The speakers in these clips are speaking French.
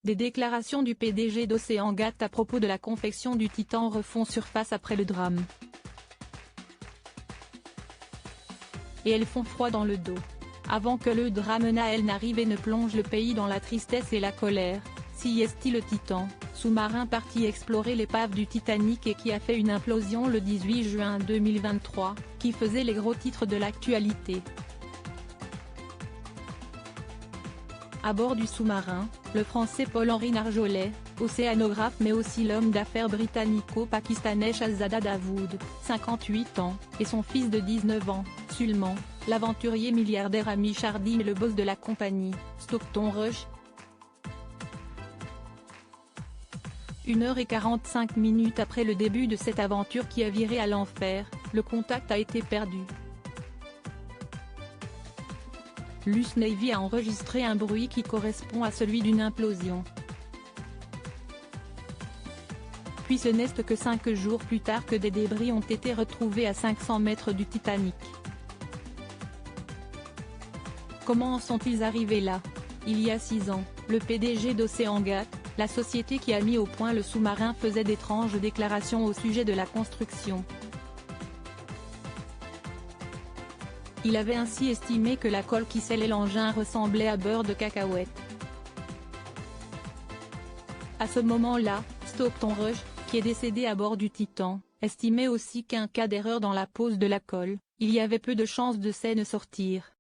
Des déclarations du PDG d'Oceangate à propos de la confection du Titan refont surface après le drame. Et elles font froid dans le dos. Avant que le drame Naël n'arrive et ne plonge le pays dans la tristesse et la colère, CST le Titan, sous-marin parti explorer l'épave du Titanic et qui a fait une implosion le 18 juin 2023, qui faisait les gros titres de l'actualité. À bord du sous-marin, le Français Paul-Henri Narjolet, océanographe mais aussi l'homme d'affaires britannico-pakistanais Shahzada Dawood, 58 ans, et son fils de 19 ans, Sulman, l'aventurier milliardaire Hamish Harding et le boss de la compagnie, Stockton Rush. 1h45 après le début de cette aventure qui a viré à l'enfer, le contact a été perdu. L'US Navy a enregistré un bruit qui correspond à celui d'une implosion. Puis ce n'est que 5 jours plus tard que des débris ont été retrouvés à 500 mètres du Titanic. Comment en sont-ils arrivés là? Il y a 6 ans, le PDG d'Oceangate, la société qui a mis au point le sous-marin, faisait d'étranges déclarations au sujet de la construction. Il avait ainsi estimé que la colle qui scellait l'engin ressemblait à beurre de cacahuète. À ce moment-là, Stockton Rush, qui est décédé à bord du Titan, estimait aussi qu'en cas d'erreur dans la pose de la colle, il y avait peu de chances de scène sortir.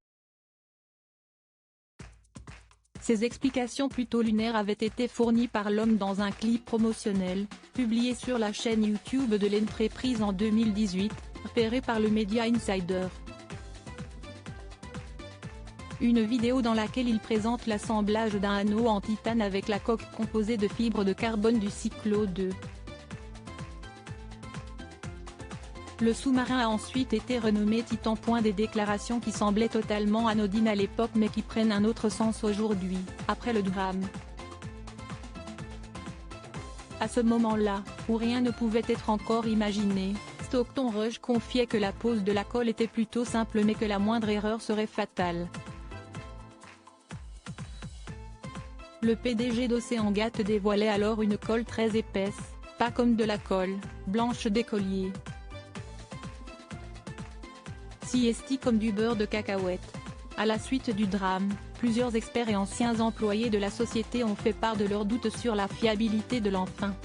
Ces explications plutôt lunaires avaient été fournies par l'homme dans un clip promotionnel, publié sur la chaîne YouTube de l'entreprise en 2018, repéré par le média Insider. Une vidéo dans laquelle il présente l'assemblage d'un anneau en titane avec la coque composée de fibres de carbone du Cyclo 2. Le sous-marin a ensuite été renommé Titan. Des déclarations qui semblaient totalement anodines à l'époque mais qui prennent un autre sens aujourd'hui, après le drame. À ce moment-là, où rien ne pouvait être encore imaginé, Stockton Rush confiait que la pose de la colle était plutôt simple mais que la moindre erreur serait fatale. Le PDG d'Oceangate dévoilait alors une colle très épaisse, pas comme de la colle blanche d'écolier. CST comme du beurre de cacahuète. À la suite du drame, plusieurs experts et anciens employés de la société ont fait part de leurs doutes sur la fiabilité de l'engin.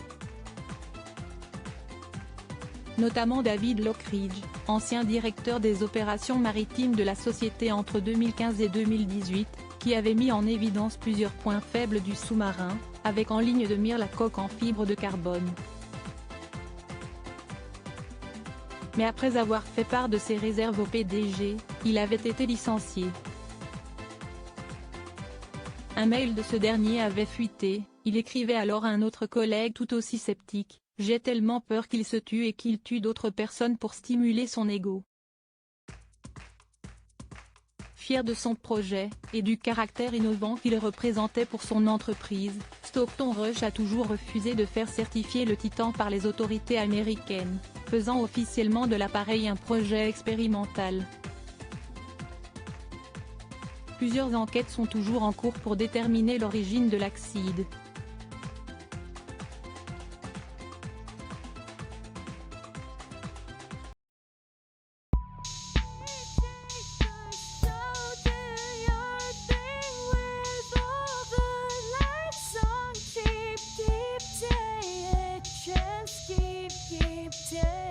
Notamment David Lockridge, ancien directeur des opérations maritimes de la société entre 2015 et 2018, qui avait mis en évidence plusieurs points faibles du sous-marin, avec en ligne de mire la coque en fibre de carbone. Mais après avoir fait part de ses réserves au PDG, il avait été licencié. Un mail de ce dernier avait fuité, il écrivait alors à un autre collègue tout aussi sceptique: « J'ai tellement peur qu'il se tue et qu'il tue d'autres personnes pour stimuler son ego. » Fier de son projet, et du caractère innovant qu'il représentait pour son entreprise, Stockton Rush a toujours refusé de faire certifier le Titan par les autorités américaines, faisant officiellement de l'appareil un projet expérimental. Plusieurs enquêtes sont toujours en cours pour déterminer l'origine de l'accident. Keep